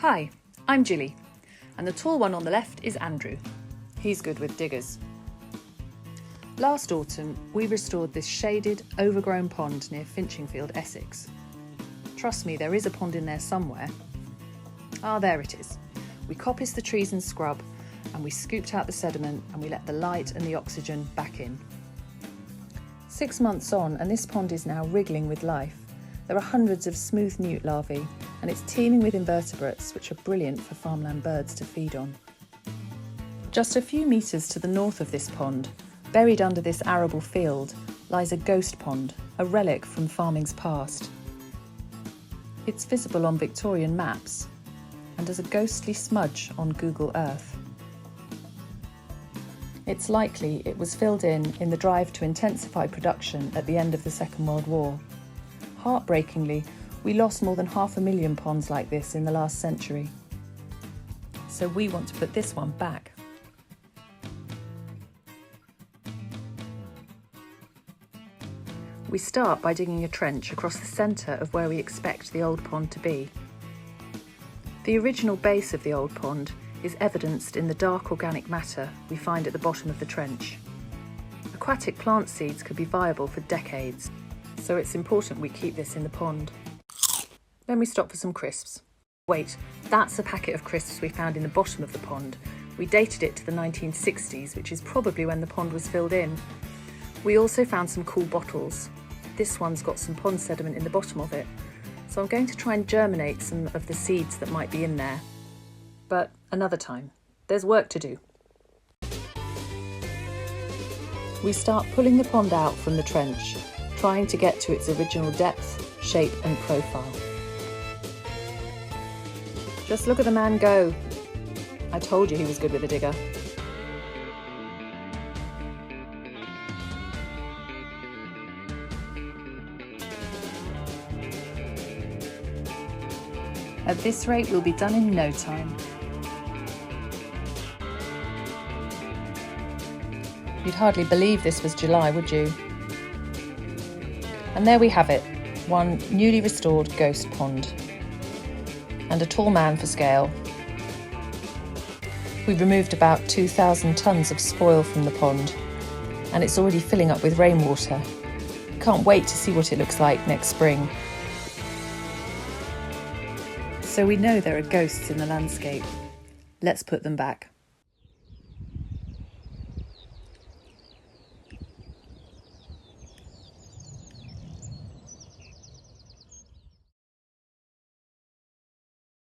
Hi, I'm Gilly, and the tall one on the left is Andrew. He's good with diggers. Last autumn, we restored this shaded, overgrown pond near Finchingfield, Essex. Trust me, there is a pond in there somewhere. Ah, there it is. We coppiced the trees and scrub, and we scooped out the sediment, and we let the light and the oxygen back in. 6 months on, and this pond is now wriggling with life. There are hundreds of smooth newt larvae, and it's teeming with invertebrates, which are brilliant for farmland birds to feed on. Just a few metres to the north of this pond, buried under this arable field, lies a ghost pond, a relic from farming's past. It's visible on Victorian maps, and as a ghostly smudge on Google Earth. It's likely it was filled in the drive to intensify production at the end of the Second World War. Heartbreakingly, we lost more than 500,000 ponds like this in the last century. So we want to put this one back. We start by digging a trench across the centre of where we expect the old pond to be. The original base of the old pond is evidenced in the dark organic matter we find at the bottom of the trench. Aquatic plant seeds could be viable for decades, so it's important we keep this in the pond. Then we stop for some crisps. Wait, that's a packet of crisps we found in the bottom of the pond. We dated it to the 1960s, which is probably when the pond was filled in. We also found some cool bottles. This one's got some pond sediment in the bottom of it, so I'm going to try and germinate some of the seeds that might be in there. But another time. There's work to do. We start pulling the pond out from the trench, trying to get to its original depth, shape and profile. Just look at the man go. I told you he was good with a digger. At this rate, we'll be done in no time. You'd hardly believe this was July, would you? And there we have it, one newly restored ghost pond. And a tall man for scale. We've removed about 2,000 tonnes of spoil from the pond, and it's already filling up with rainwater. Can't wait to see what it looks like next spring. So we know there are ghosts in the landscape. Let's put them back.